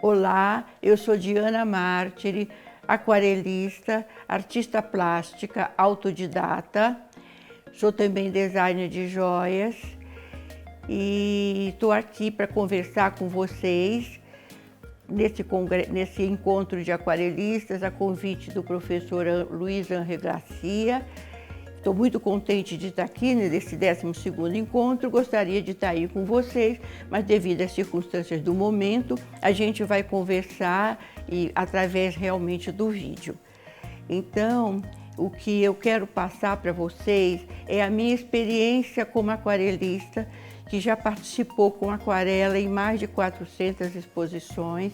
Olá, eu sou Diana Martiri, aquarelista, artista plástica, autodidata, sou também designer de joias e estou aqui para conversar com vocês nesse encontro de aquarelistas, a convite do professor Luiz Henri Garcia. Estou muito contente de estar aqui nesse 12º encontro, gostaria de estar aí com vocês, mas devido às circunstâncias do momento, a gente vai conversar através realmente do vídeo. Então, o que eu quero passar para vocês é a minha experiência como aquarelista, que já participou com aquarela em mais de 400 exposições,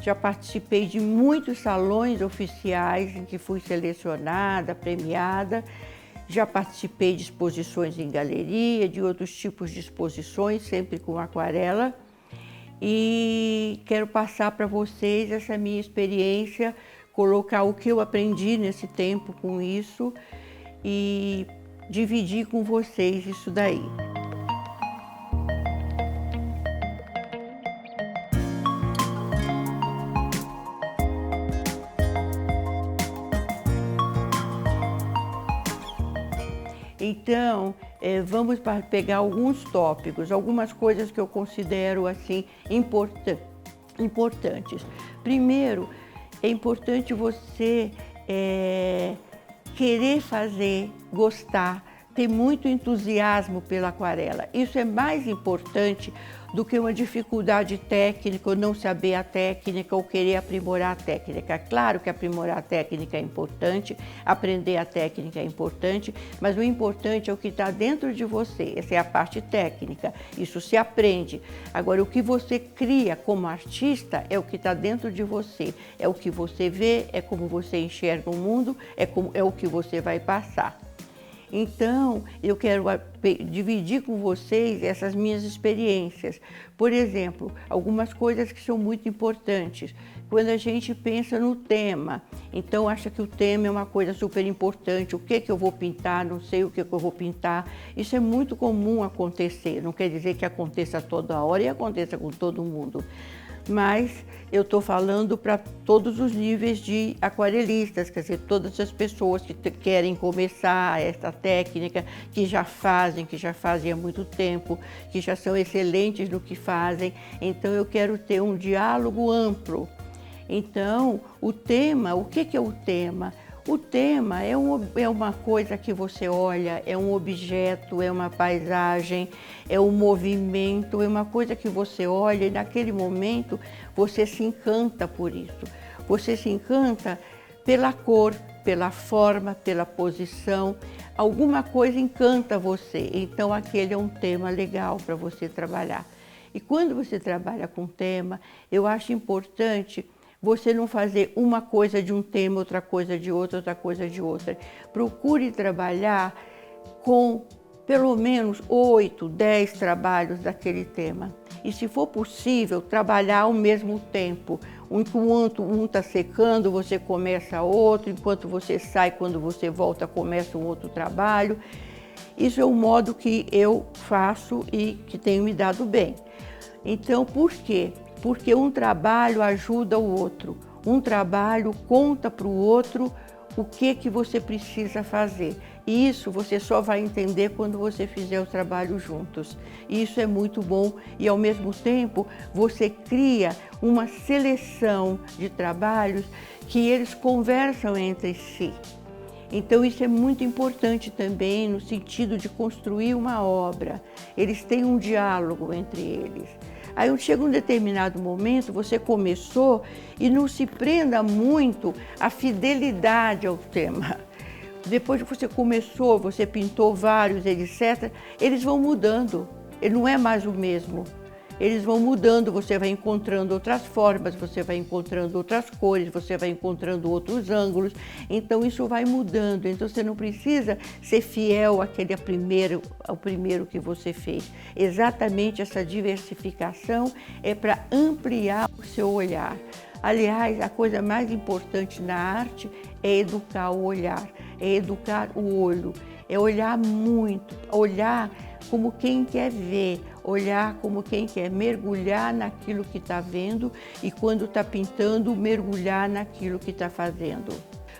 já participei de muitos salões oficiais em que fui selecionada, premiada. Já participei de exposições em galeria, de outros tipos de exposições, sempre com aquarela. E quero passar para vocês essa minha experiência, colocar o que eu aprendi nesse tempo com isso e dividir com vocês isso daí. Então, vamos pegar alguns tópicos, algumas coisas que eu considero assim importantes. Primeiro, é importante você querer fazer, gostar, ter muito entusiasmo pela aquarela. Isso é mais importante do que uma dificuldade técnica, ou não saber a técnica, ou querer aprimorar a técnica. Claro que aprimorar a técnica é importante, aprender a técnica é importante, mas o importante é o que está dentro de você. Essa é a parte técnica, isso se aprende. Agora, o que você cria como artista é o que está dentro de você, é o que você vê, é como você enxerga o mundo, é o que você vai passar. Então, eu quero dividir com vocês essas minhas experiências. Por exemplo, algumas coisas que são muito importantes. Quando a gente pensa no tema, então acha que o tema é uma coisa super importante, o que eu vou pintar, não sei o que eu vou pintar. Isso é muito comum acontecer, não quer dizer que aconteça toda hora e aconteça com todo mundo. Mas eu estou falando para todos os níveis de aquarelistas, quer dizer, todas as pessoas que querem começar essa técnica, que já fazem há muito tempo, que já são excelentes no que fazem. Então eu quero ter um diálogo amplo. Então, o tema, o que é o tema? O tema é uma coisa que você olha, é um objeto, é uma paisagem, é um movimento, é uma coisa que você olha e naquele momento você se encanta por isso. Você se encanta pela cor, pela forma, pela posição, alguma coisa encanta você, então aquele é um tema legal para você trabalhar. E quando você trabalha com tema, eu acho importante você não fazer uma coisa de um tema, outra coisa de outra, outra coisa de outra. Procure trabalhar com pelo menos 8, 10 trabalhos daquele tema. E se for possível, trabalhar ao mesmo tempo. Enquanto um está secando, você começa outro, enquanto você sai, quando você volta, começa um outro trabalho. Isso é um modo que eu faço e que tem me dado bem. Então, por quê? Porque um trabalho ajuda o outro, um trabalho conta para o outro o que você precisa fazer. E isso você só vai entender quando você fizer o trabalho juntos. E isso é muito bom e, ao mesmo tempo, você cria uma seleção de trabalhos que eles conversam entre si. Então isso é muito importante também no sentido de construir uma obra. Eles têm um diálogo entre eles. Aí chega um determinado momento, você começou e não se prenda muito à fidelidade ao tema. Depois que você começou, você pintou vários, etc., eles vão mudando, ele não é mais o mesmo. Eles vão mudando, você vai encontrando outras formas, você vai encontrando outras cores, você vai encontrando outros ângulos, então isso vai mudando. Então você não precisa ser fiel ao primeiro que você fez. Exatamente essa diversificação é para ampliar o seu olhar. Aliás, a coisa mais importante na arte é educar o olhar, é educar o olho, é olhar muito, olhar como quem quer ver, olhar como quem quer mergulhar naquilo que está vendo e quando está pintando, mergulhar naquilo que está fazendo.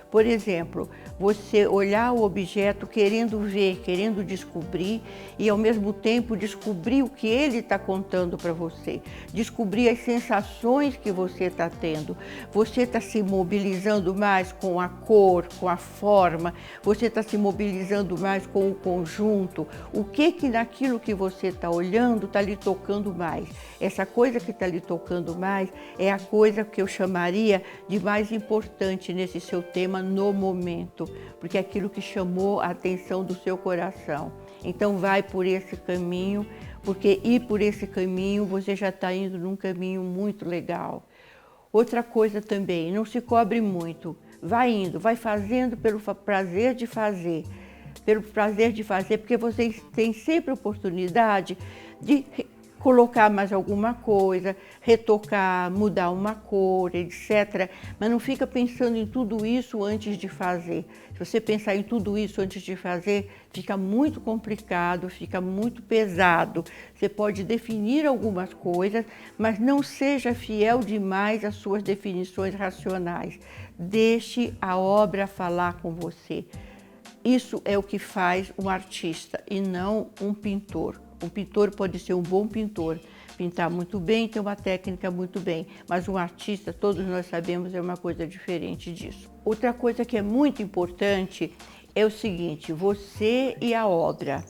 Por exemplo, você olhar o objeto querendo ver, querendo descobrir e ao mesmo tempo descobrir o que ele está contando para você, descobrir as sensações que você está tendo. Você está se mobilizando mais com a cor, com a forma, você está se mobilizando mais com o conjunto. O que naquilo que você está olhando está lhe tocando mais? Essa coisa que está lhe tocando mais é a coisa que eu chamaria de mais importante nesse seu tema no momento, porque é aquilo que chamou a atenção do seu coração. Então vai por esse caminho, porque ir por esse caminho você já está indo num caminho muito legal. Outra coisa também, não se cobre muito, vai indo, vai fazendo pelo prazer de fazer. Pelo prazer de fazer, porque vocês têm sempre oportunidade de colocar mais alguma coisa, retocar, mudar uma cor, etc. Mas não fica pensando em tudo isso antes de fazer. Se você pensar em tudo isso antes de fazer, fica muito complicado, fica muito pesado. Você pode definir algumas coisas, mas não seja fiel demais às suas definições racionais. Deixe a obra falar com você. Isso é o que faz um artista e não um pintor. Um pintor pode ser um bom pintor, pintar muito bem, ter uma técnica muito bem, mas um artista, todos nós sabemos, é uma coisa diferente disso. Outra coisa que é muito importante é o seguinte, você e a obra.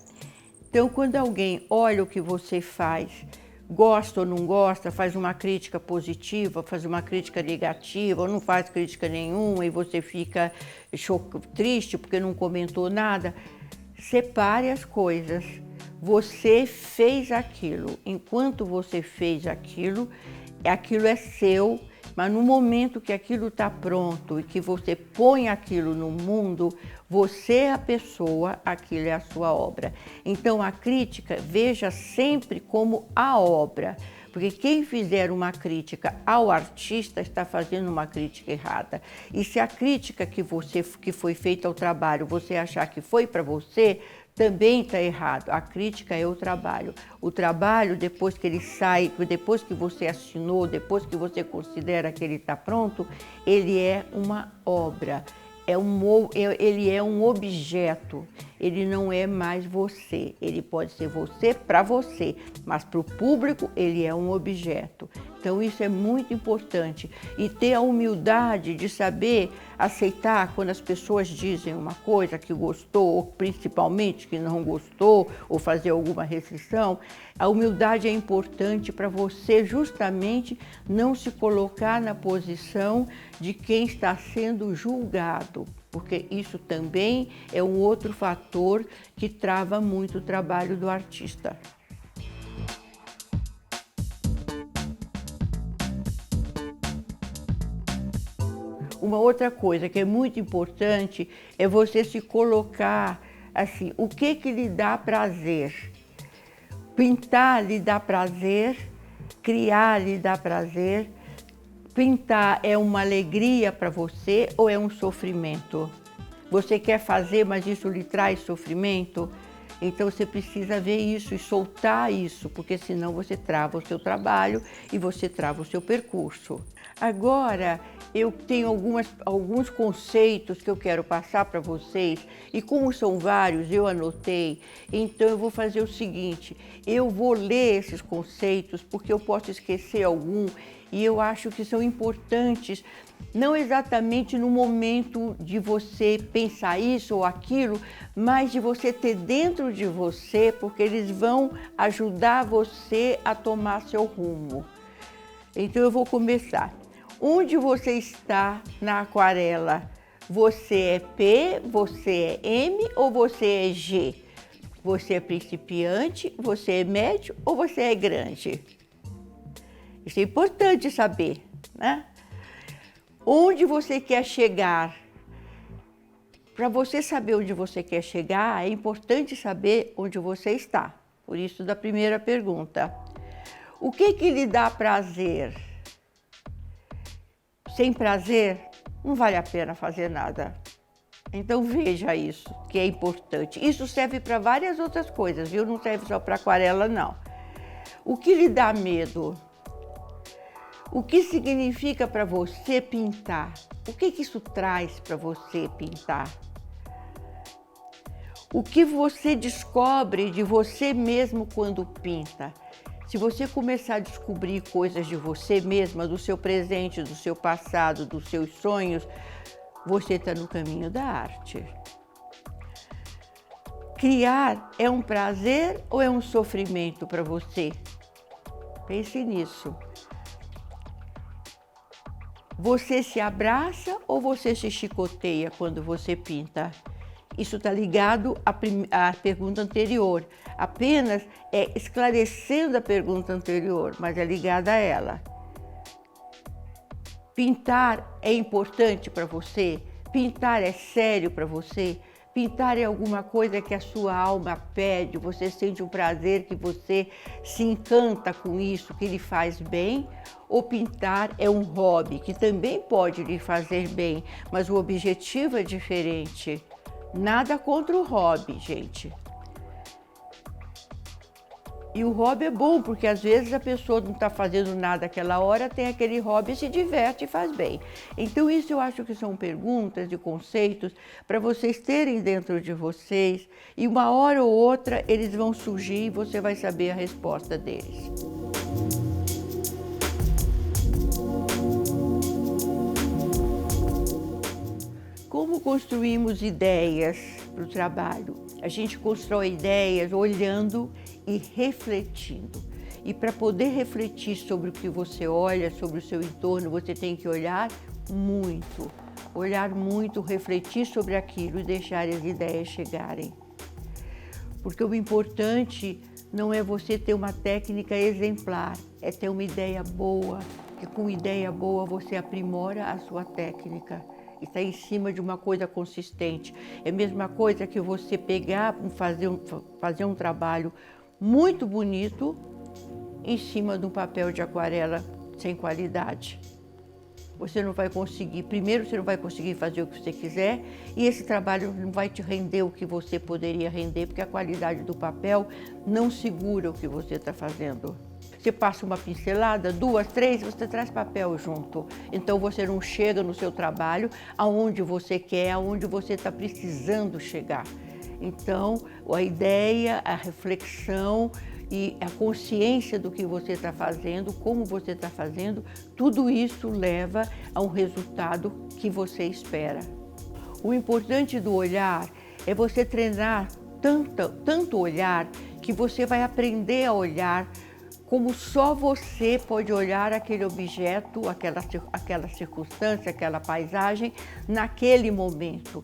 Então, quando alguém olha o que você faz, gosta ou não gosta, faz uma crítica positiva, faz uma crítica negativa, ou não faz crítica nenhuma e você fica triste porque não comentou nada, separe as coisas. Você fez aquilo, enquanto você fez aquilo é seu, mas no momento que aquilo está pronto e que você põe aquilo no mundo, você é a pessoa, aquilo é a sua obra. Então a crítica, veja sempre como a obra, porque quem fizer uma crítica ao artista está fazendo uma crítica errada. E se a crítica que foi feita ao trabalho, você achar que foi para você, também está errado. A crítica é o trabalho. O trabalho, depois que ele sai, depois que você assinou, depois que você considera que ele está pronto, ele é uma obra. Ele é um objeto, ele não é mais você. Ele pode ser você para você, mas para o público ele é um objeto. Então isso é muito importante. E ter a humildade de saber aceitar quando as pessoas dizem uma coisa que gostou, ou principalmente que não gostou, ou fazer alguma restrição. A humildade é importante para você justamente não se colocar na posição de quem está sendo julgado, porque isso também é um outro fator que trava muito o trabalho do artista. Uma outra coisa que é muito importante é você se colocar assim, o que lhe dá prazer? Pintar lhe dá prazer, criar lhe dá prazer. Pintar é uma alegria para você ou é um sofrimento? Você quer fazer, mas isso lhe traz sofrimento? Então você precisa ver isso e soltar isso, porque senão você trava o seu trabalho e você trava o seu percurso. Agora, eu tenho alguns conceitos que eu quero passar para vocês e como são vários, eu anotei, então eu vou fazer o seguinte, eu vou ler esses conceitos porque eu posso esquecer algum e eu acho que são importantes, não exatamente no momento de você pensar isso ou aquilo, mas de você ter dentro de você, porque eles vão ajudar você a tomar seu rumo. Então eu vou começar. Onde você está na aquarela? Você é P, você é M ou você é G? Você é principiante, você é médio ou você é grande? Isso é importante saber, né? Onde você quer chegar? Para você saber onde você quer chegar, é importante saber onde você está. Por isso, da primeira pergunta. O que lhe dá prazer? Sem prazer, não vale a pena fazer nada. Então veja isso, que é importante. Isso serve para várias outras coisas, viu? Não serve só para aquarela, não. O que lhe dá medo? O que significa para você pintar? O que isso traz para você pintar? O que você descobre de você mesmo quando pinta? Se você começar a descobrir coisas de você mesma, do seu presente, do seu passado, dos seus sonhos, você está no caminho da arte. Criar é um prazer ou é um sofrimento para você? Pense nisso. Você se abraça ou você se chicoteia quando você pinta? Isso está ligado à pergunta anterior. Apenas é esclarecendo a pergunta anterior, mas é ligada a ela. Pintar é importante para você? Pintar é sério para você? Pintar é alguma coisa que a sua alma pede, você sente um prazer, que você se encanta com isso, que lhe faz bem? Ou pintar é um hobby, que também pode lhe fazer bem, mas o objetivo é diferente. Nada contra o hobby, gente. E o hobby é bom, porque às vezes a pessoa não está fazendo nada aquela hora, tem aquele hobby, se diverte e faz bem. Então isso eu acho que são perguntas e conceitos para vocês terem dentro de vocês, e uma hora ou outra eles vão surgir e você vai saber a resposta deles. Como construímos ideias para o trabalho? A gente constrói ideias olhando e refletindo. E para poder refletir sobre o que você olha, sobre o seu entorno, você tem que olhar muito, refletir sobre aquilo e deixar as ideias chegarem. Porque o importante não é você ter uma técnica exemplar, é ter uma ideia boa, que com ideia boa você aprimora a sua técnica. Está em cima de uma coisa consistente. É a mesma coisa que você pegar, fazer um trabalho muito bonito em cima de um papel de aquarela sem qualidade. Você não vai conseguir, primeiro você não vai conseguir fazer o que você quiser e esse trabalho não vai te render o que você poderia render, porque a qualidade do papel não segura o que você está fazendo. Você passa uma pincelada, 2, 3, você traz papel junto. Então você não chega no seu trabalho aonde você quer, aonde você está precisando chegar. Então a ideia, a reflexão e a consciência do que você está fazendo, como você está fazendo, tudo isso leva a um resultado que você espera. O importante do olhar é você treinar tanto olhar que você vai aprender a olhar como só você pode olhar aquele objeto, aquela circunstância, aquela paisagem, naquele momento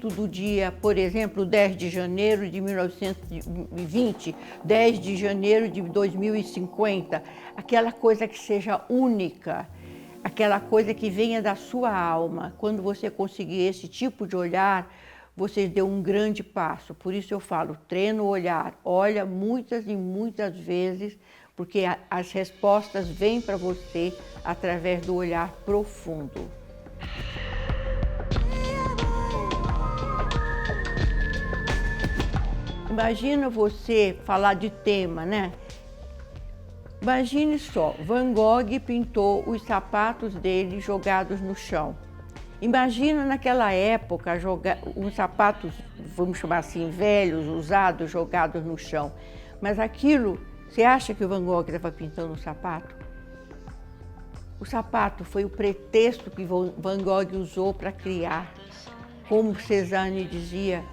do dia, por exemplo, 10 de janeiro de 1920, 10 de janeiro de 2050, aquela coisa que seja única, aquela coisa que venha da sua alma. Quando você conseguir esse tipo de olhar, você deu um grande passo. Por isso eu falo, treina o olhar, olha muitas e muitas vezes, porque as respostas vêm para você através do olhar profundo. Imagina você falar de tema, né? Imagine só, Van Gogh pintou os sapatos dele jogados no chão. Imagina naquela época uns sapatos, vamos chamar assim, velhos, usados, jogados no chão. Mas aquilo, você acha que o Van Gogh estava pintando um sapato? O sapato foi o pretexto que Van Gogh usou para criar. Como Cézanne dizia,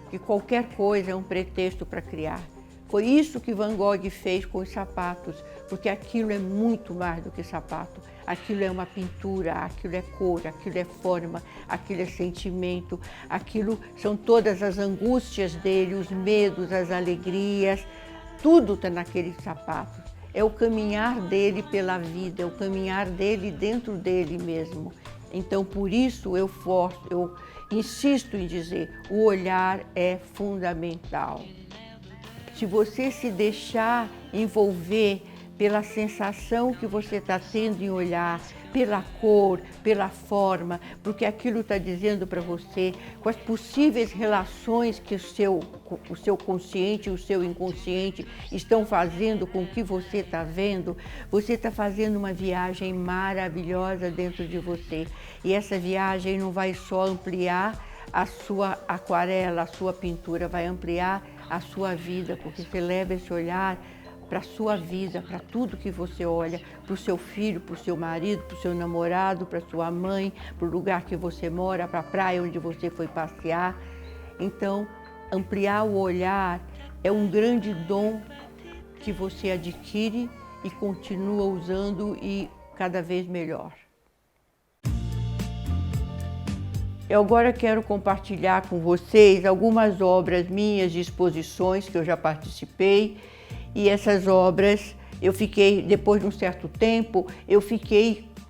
que qualquer coisa é um pretexto para criar. Foi isso que Van Gogh fez com os sapatos, porque aquilo é muito mais do que sapato. Aquilo é uma pintura, aquilo é cor, aquilo é forma, aquilo é sentimento, aquilo são todas as angústias dele, os medos, as alegrias, tudo está naqueles sapatos. É o caminhar dele pela vida, é o caminhar dele dentro dele mesmo. Então, por isso eu insisto em dizer, o olhar é fundamental. Se você se deixar envolver pela sensação que você está tendo em olhar, pela cor, pela forma, porque aquilo está dizendo para você quais possíveis relações que o seu consciente e o seu inconsciente estão fazendo com o que você está vendo. Você está fazendo uma viagem maravilhosa dentro de você. E essa viagem não vai só ampliar a sua aquarela, a sua pintura, vai ampliar a sua vida, porque você leva esse olhar para a sua vida, para tudo que você olha, para o seu filho, para o seu marido, para o seu namorado, para a sua mãe, para o lugar que você mora, para a praia onde você foi passear. Então, ampliar o olhar é um grande dom que você adquire e continua usando e cada vez melhor. Eu agora quero compartilhar com vocês algumas obras minhas de exposições que eu já participei. E essas obras, eu fiquei, depois de um certo tempo,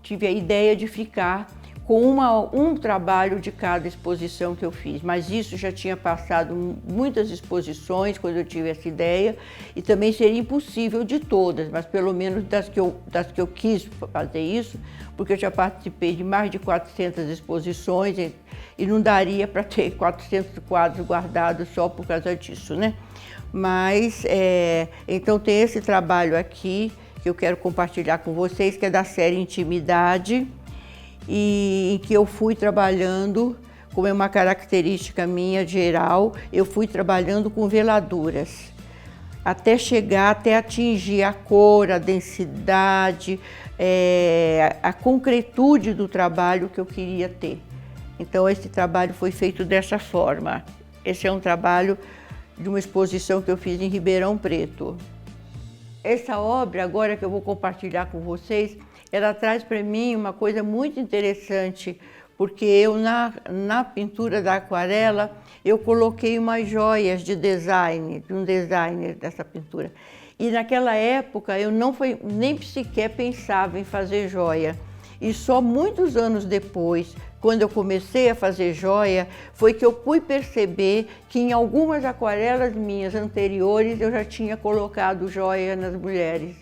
tive a ideia de ficar com um trabalho de cada exposição que eu fiz. Mas isso já tinha passado muitas exposições quando eu tive essa ideia, e também seria impossível de todas, mas pelo menos das que eu quis fazer isso, porque eu já participei de mais de 400 exposições e não daria para ter 400 quadros guardados só por causa disso, né? Mas, então tem esse trabalho aqui que eu quero compartilhar com vocês, que é da série Intimidade, e em que eu fui trabalhando, como é uma característica minha geral, eu fui trabalhando com veladuras, até atingir a cor, a densidade, a concretude do trabalho que eu queria ter. Então esse trabalho foi feito dessa forma. Esse é um trabalho de uma exposição que eu fiz em Ribeirão Preto. Essa obra, agora que eu vou compartilhar com vocês, ela traz para mim uma coisa muito interessante, porque eu na pintura da aquarela, eu coloquei umas joias de um designer dessa pintura. E naquela época eu nem sequer pensava em fazer joia. E só muitos anos depois, quando eu comecei a fazer joia, foi que eu fui perceber que em algumas aquarelas minhas anteriores eu já tinha colocado joia nas mulheres.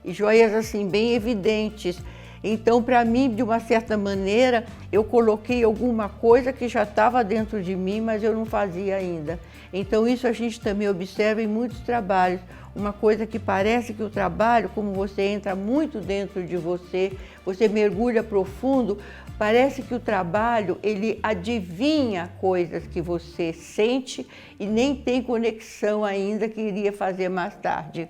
E joias assim, bem evidentes. Então, para mim, de uma certa maneira, eu coloquei alguma coisa que já estava dentro de mim, mas eu não fazia ainda. Então, isso a gente também observa em muitos trabalhos. Uma coisa que parece que o trabalho, como você entra muito dentro de você, você mergulha profundo, parece que o trabalho, ele adivinha coisas que você sente e nem tem conexão ainda que iria fazer mais tarde.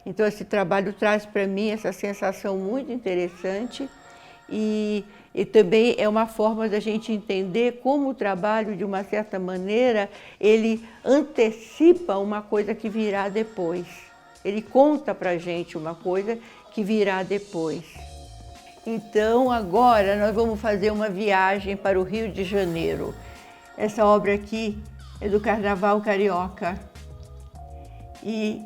Então esse trabalho traz para mim essa sensação muito interessante e também é uma forma da gente entender como o trabalho, de uma certa maneira, ele antecipa uma coisa que virá depois. Ele conta pra gente uma coisa que virá depois. Então agora nós vamos fazer uma viagem para o Rio de Janeiro. Essa obra aqui é do Carnaval Carioca. E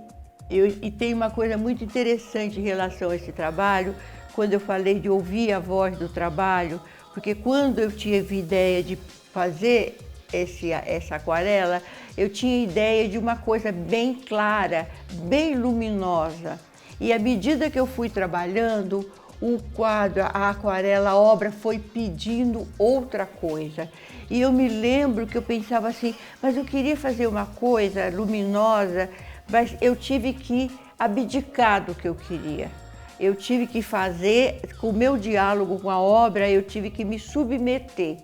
tem uma coisa muito interessante em relação a esse trabalho, quando eu falei de ouvir a voz do trabalho, porque quando eu tive ideia de fazer essa aquarela, eu tinha ideia de uma coisa bem clara, bem luminosa. E à medida que eu fui trabalhando, o quadro, a aquarela, a obra foi pedindo outra coisa. E eu me lembro que eu pensava assim, mas eu queria fazer uma coisa luminosa, mas eu tive que abdicar do que eu queria. Eu tive que fazer, com o meu diálogo com a obra, eu tive que me submeter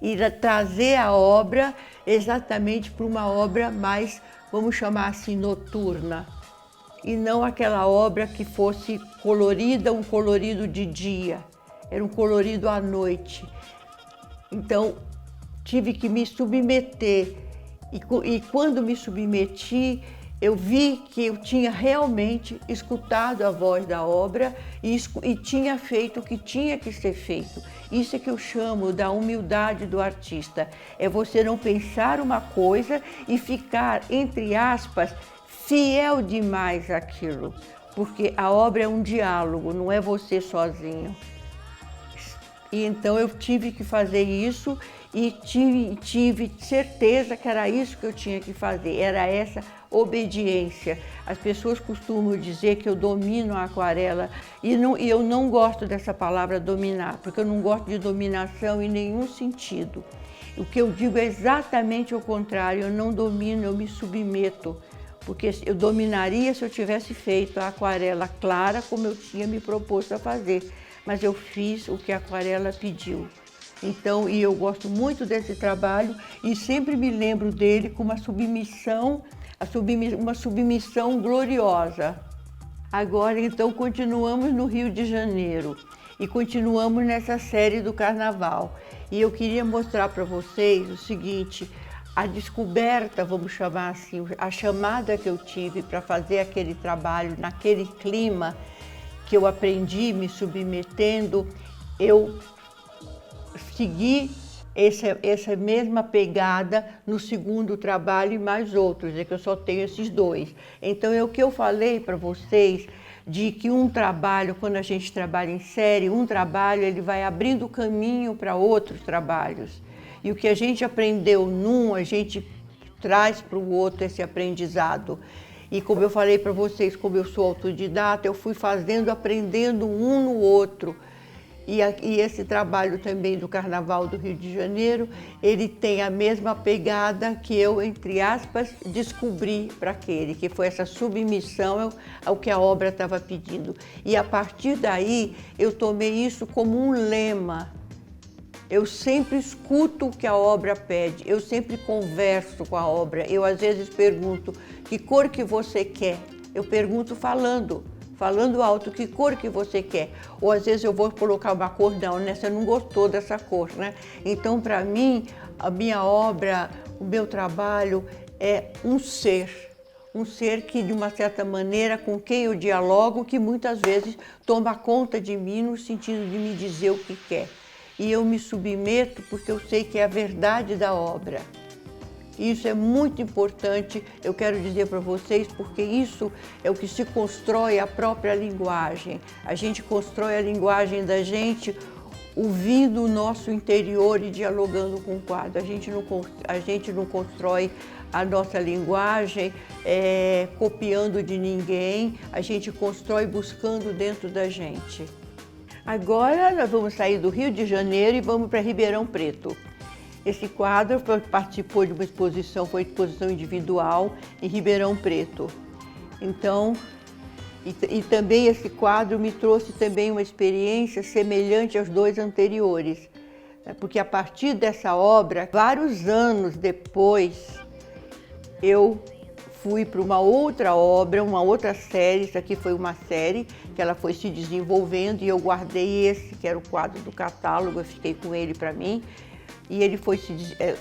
e trazer a obra exatamente para uma obra mais, vamos chamar assim, noturna. E não aquela obra que fosse colorida, um colorido de dia, era um colorido à noite. Então, tive que me submeter. E quando me submeti, eu vi que eu tinha realmente escutado a voz da obra e tinha feito o que tinha que ser feito. Isso é que eu chamo da humildade do artista. É você não pensar uma coisa e ficar, entre aspas, fiel demais àquilo. Porque a obra é um diálogo, não é você sozinho. E então eu tive que fazer isso e tive certeza que era isso que eu tinha que fazer, era essa obediência. As pessoas costumam dizer que eu domino a aquarela e eu não gosto dessa palavra dominar, porque eu não gosto de dominação em nenhum sentido. O que eu digo é exatamente o contrário, eu não domino, eu me submeto, porque eu dominaria se eu tivesse feito a aquarela clara como eu tinha me proposto a fazer, mas eu fiz o que a aquarela pediu. Então, e eu gosto muito desse trabalho e sempre me lembro dele com uma submissão gloriosa. Agora, então, continuamos no Rio de Janeiro e continuamos nessa série do Carnaval. E eu queria mostrar para vocês o seguinte, a descoberta, vamos chamar assim, a chamada que eu tive para fazer aquele trabalho naquele clima que eu aprendi me submetendo, eu segui essa mesma pegada no segundo trabalho e mais outros, é que eu só tenho esses dois. Então é o que eu falei para vocês, de que um trabalho, quando a gente trabalha em série, um trabalho ele vai abrindo caminho para outros trabalhos. E o que a gente aprendeu num, a gente traz para o outro esse aprendizado. E como eu falei para vocês, como eu sou autodidata, eu fui fazendo, aprendendo um no outro. E esse trabalho também do Carnaval do Rio de Janeiro, ele tem a mesma pegada que eu, entre aspas, descobri para aquele, que foi essa submissão ao que a obra estava pedindo. E a partir daí, eu tomei isso como um lema. Eu sempre escuto o que a obra pede, eu sempre converso com a obra. Eu às vezes pergunto, que cor que você quer? Eu pergunto falando alto, que cor que você quer? Ou às vezes eu vou colocar uma cor, não, né? Você não gostou dessa cor, né? Então, para mim, a minha obra, o meu trabalho é um ser que, de uma certa maneira, com quem eu dialogo, que muitas vezes toma conta de mim no sentido de me dizer o que quer. E eu me submeto porque eu sei que é a verdade da obra. Isso é muito importante, eu quero dizer para vocês, porque isso é o que se constrói a própria linguagem. A gente constrói a linguagem da gente ouvindo o nosso interior e dialogando com o quadro. A gente não constrói a nossa linguagem copiando de ninguém, a gente constrói buscando dentro da gente. Agora nós vamos sair do Rio de Janeiro e vamos para Ribeirão Preto. Esse quadro participou de uma exposição, foi exposição individual em Ribeirão Preto. Então, e também esse quadro me trouxe também uma experiência semelhante aos dois anteriores, né? Porque a partir dessa obra, vários anos depois, eu fui para uma outra obra, uma outra série. Isso aqui foi uma série que ela foi se desenvolvendo e eu guardei esse, que era o quadro do catálogo, eu fiquei com ele para mim. E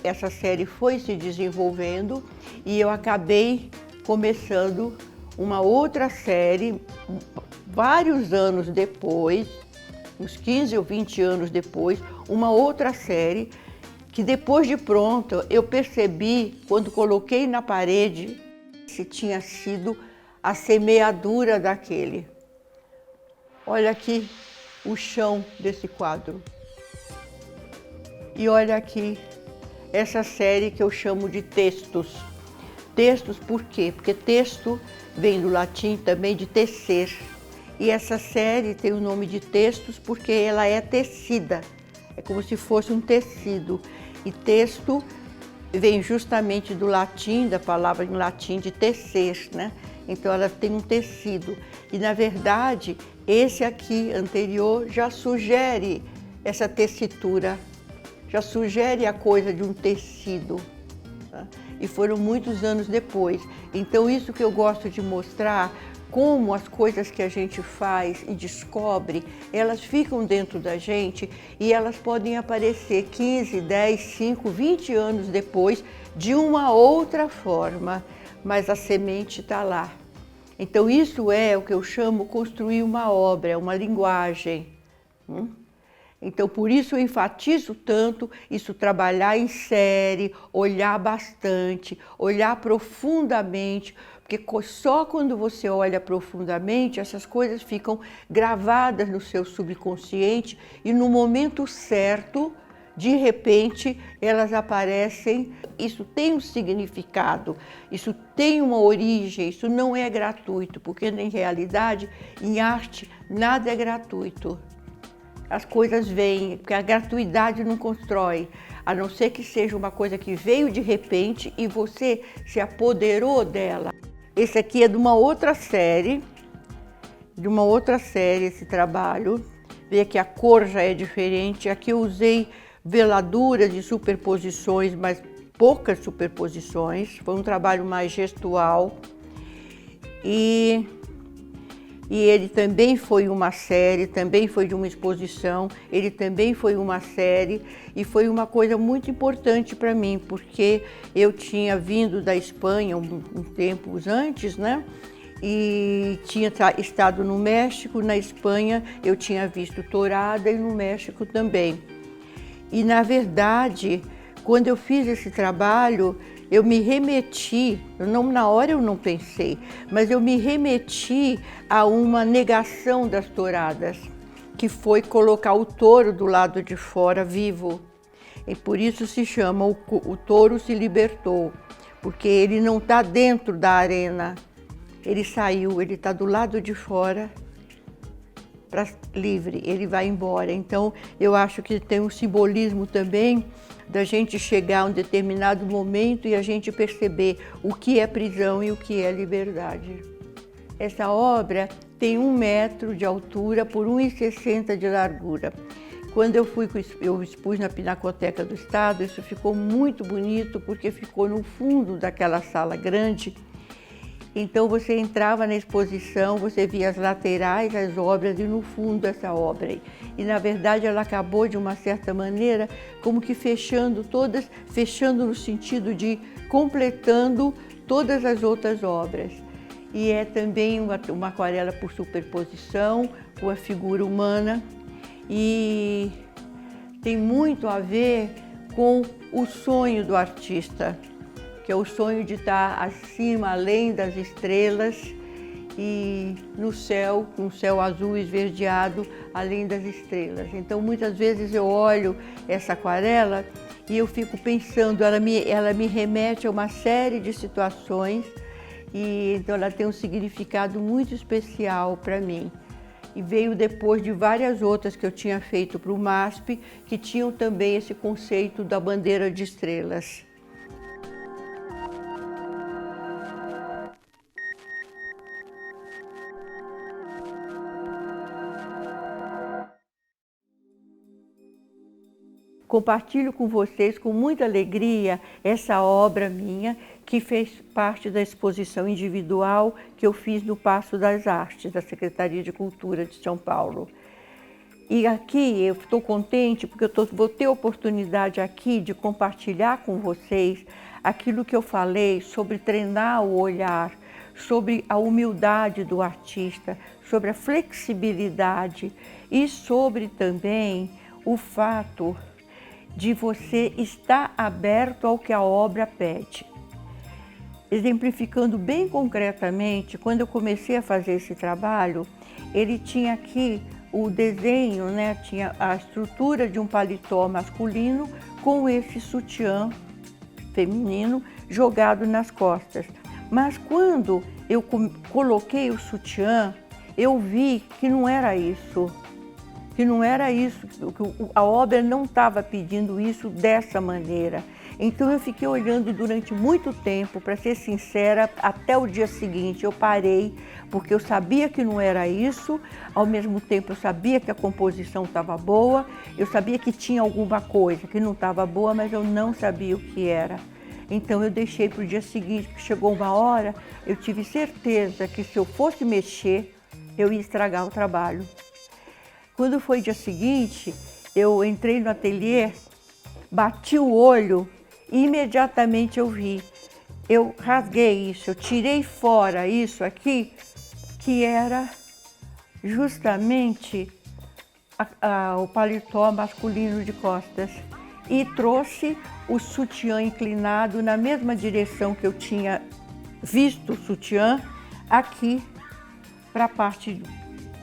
essa série foi se desenvolvendo e eu acabei começando uma outra série vários anos depois, uns 15 ou 20 anos depois, uma outra série que depois de pronta eu percebi, quando coloquei na parede, se tinha sido a semeadura daquele. Olha aqui o chão desse quadro. E olha aqui, essa série que eu chamo de textos. Textos por quê? Porque texto vem do latim também de tecer. E essa série tem o nome de textos porque ela é tecida. É como se fosse um tecido. E texto vem justamente do latim, da palavra em latim de tecer, né? Então ela tem um tecido. E na verdade, esse aqui anterior já sugere essa tessitura. Já sugere a coisa de um tecido, tá? E foram muitos anos depois. Então isso que eu gosto de mostrar, como as coisas que a gente faz e descobre, elas ficam dentro da gente e elas podem aparecer 15, 10, 5, 20 anos depois de uma outra forma, mas a semente está lá. Então isso é o que eu chamo construir uma obra, uma linguagem. Então, por isso eu enfatizo tanto isso, trabalhar em série, olhar bastante, olhar profundamente, porque porque só quando você olha profundamente, essas coisas ficam gravadas no seu subconsciente e no momento certo, de repente, elas aparecem. Isso tem um significado, isso tem uma origem, isso não é gratuito, porque em realidade, em arte, nada é gratuito. As coisas vêm, porque a gratuidade não constrói, a não ser que seja uma coisa que veio de repente e você se apoderou dela. Esse aqui é de uma outra série, esse trabalho. Vê que a cor já é diferente. Aqui eu usei veladuras de superposições, mas poucas superposições. Foi um trabalho mais gestual. E ele também foi uma série, também foi de uma exposição, ele também foi uma série e foi uma coisa muito importante para mim, porque eu tinha vindo da Espanha tempos antes, né? E tinha estado no México, na Espanha eu tinha visto tourada e no México também. E na verdade, quando eu fiz esse trabalho, eu me remeti, na hora eu não pensei, mas eu me remeti a uma negação das touradas, que foi colocar o touro do lado de fora vivo. E por isso se chama o touro se libertou, porque ele não está dentro da arena, ele saiu, ele está do lado de fora, livre, ele vai embora. Então eu acho que tem um simbolismo também da gente chegar a um determinado momento e a gente perceber o que é prisão e o que é liberdade. Essa obra tem 1 metro de altura por 1,60 de largura. Quando eu expus na Pinacoteca do Estado, isso ficou muito bonito porque ficou no fundo daquela sala grande. Então você entrava na exposição, você via as laterais, as obras e no fundo essa obra. E na verdade ela acabou de uma certa maneira como que fechando no sentido de completando todas as outras obras. E é também uma aquarela por superposição, com a figura humana e tem muito a ver com o sonho do artista, que é o sonho de estar acima, além das estrelas e no céu, com um céu azul esverdeado, além das estrelas. Então, muitas vezes eu olho essa aquarela e eu fico pensando, ela me remete a uma série de situações e então ela tem um significado muito especial para mim. E veio depois de várias outras que eu tinha feito para o MASP, que tinham também esse conceito da bandeira de estrelas. Compartilho com vocês com muita alegria essa obra minha que fez parte da exposição individual que eu fiz no Paço das Artes, da Secretaria de Cultura de São Paulo. E aqui eu estou contente porque vou ter a oportunidade aqui de compartilhar com vocês aquilo que eu falei sobre treinar o olhar, sobre a humildade do artista, sobre a flexibilidade e sobre também o fato de você estar aberto ao que a obra pede. Exemplificando bem concretamente, quando eu comecei a fazer esse trabalho, ele tinha aqui o desenho, né? Tinha a estrutura de um paletó masculino com esse sutiã feminino jogado nas costas. Mas quando eu coloquei o sutiã, eu vi que não era isso. Que a obra não estava pedindo isso dessa maneira. Então eu fiquei olhando durante muito tempo, para ser sincera, até o dia seguinte eu parei, porque eu sabia que não era isso, ao mesmo tempo eu sabia que a composição estava boa, eu sabia que tinha alguma coisa que não estava boa, mas eu não sabia o que era. Então eu deixei para o dia seguinte, porque chegou uma hora, eu tive certeza que se eu fosse mexer, eu ia estragar o trabalho. Quando foi dia seguinte, eu entrei no ateliê, bati o olho e imediatamente eu vi. Eu rasguei isso, eu tirei fora isso aqui, que era justamente o paletó masculino de costas. E trouxe o sutiã inclinado na mesma direção que eu tinha visto o sutiã aqui para a parte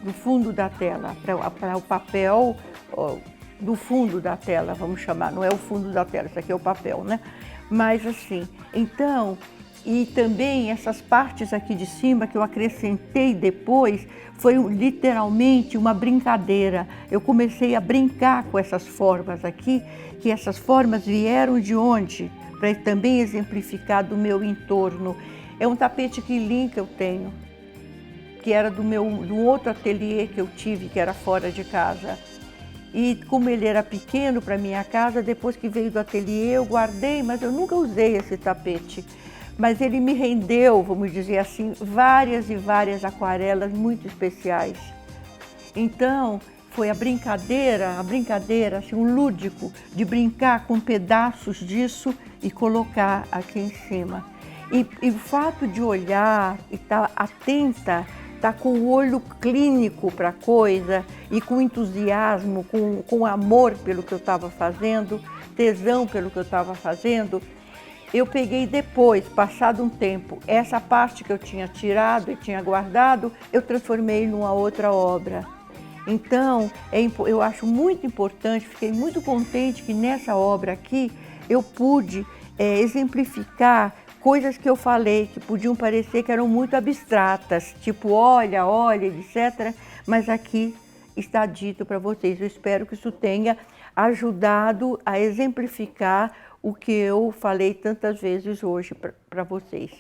do fundo da tela, para o papel do fundo da tela, vamos chamar, não é o fundo da tela, isso aqui é o papel, né? Mas assim, então, e também essas partes aqui de cima que eu acrescentei depois, foi literalmente uma brincadeira. Eu comecei a brincar com essas formas aqui, que essas formas vieram de onde? Para também exemplificar do meu entorno. É um tapete Quilin que eu tenho, que era do outro ateliê que eu tive, que era fora de casa. E como ele era pequeno para minha casa, depois que veio do ateliê eu guardei, mas eu nunca usei esse tapete. Mas ele me rendeu, vamos dizer assim, várias e várias aquarelas muito especiais. Então, foi a brincadeira, assim, um lúdico de brincar com pedaços disso e colocar aqui em cima. E o fato de olhar e estar atenta, estar com o olho clínico para a coisa e com entusiasmo, com amor pelo que eu estava fazendo, tesão pelo que eu estava fazendo, eu peguei depois, passado um tempo, essa parte que eu tinha tirado e tinha guardado, eu transformei numa outra obra. Então, eu acho muito importante, fiquei muito contente que nessa obra aqui eu pude exemplificar coisas que eu falei que podiam parecer que eram muito abstratas, tipo olha, olha, etc. Mas aqui está dito para vocês. Eu espero que isso tenha ajudado a exemplificar o que eu falei tantas vezes hoje para vocês.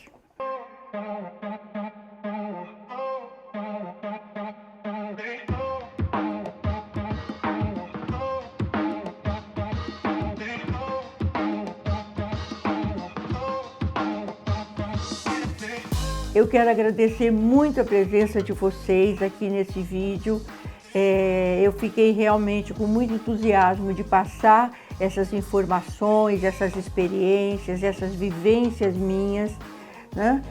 Eu quero agradecer muito a presença de vocês aqui nesse vídeo. Eu fiquei realmente com muito entusiasmo de passar essas informações, essas experiências, essas vivências minhas, né,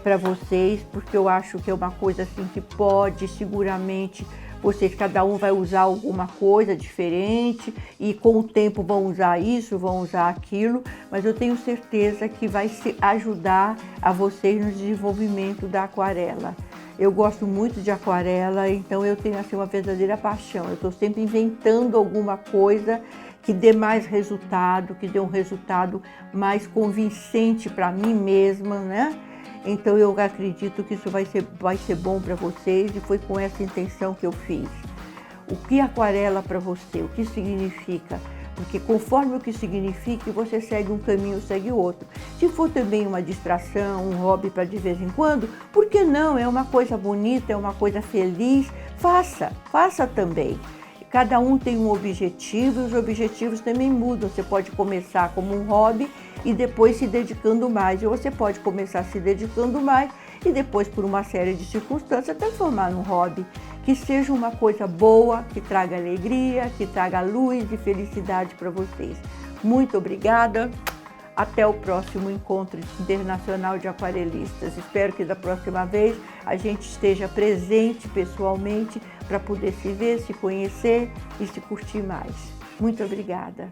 para vocês, porque eu acho que é uma coisa assim que pode seguramente vocês, cada um vai usar alguma coisa diferente e com o tempo vão usar isso, vão usar aquilo, mas eu tenho certeza que vai ajudar a vocês no desenvolvimento da aquarela. Eu gosto muito de aquarela, então eu tenho assim uma verdadeira paixão. Eu estou sempre inventando alguma coisa que dê mais resultado, que dê um resultado mais convincente para mim mesma, né? Então eu acredito que isso vai ser bom para vocês e foi com essa intenção que eu fiz. O que é aquarela para você? O que significa? Porque conforme o que significa, você segue um caminho, segue outro. Se for também uma distração, um hobby para de vez em quando, por que não? É uma coisa bonita, é uma coisa feliz, faça também. Cada um tem um objetivo e os objetivos também mudam. Você pode começar como um hobby e depois se dedicando mais. Ou você pode começar se dedicando mais e depois, por uma série de circunstâncias, transformar num hobby. Que seja uma coisa boa, que traga alegria, que traga luz e felicidade para vocês. Muito obrigada. Até o próximo Encontro Internacional de Aquarelistas. Espero que da próxima vez a gente esteja presente pessoalmente para poder se ver, se conhecer e se curtir mais. Muito obrigada.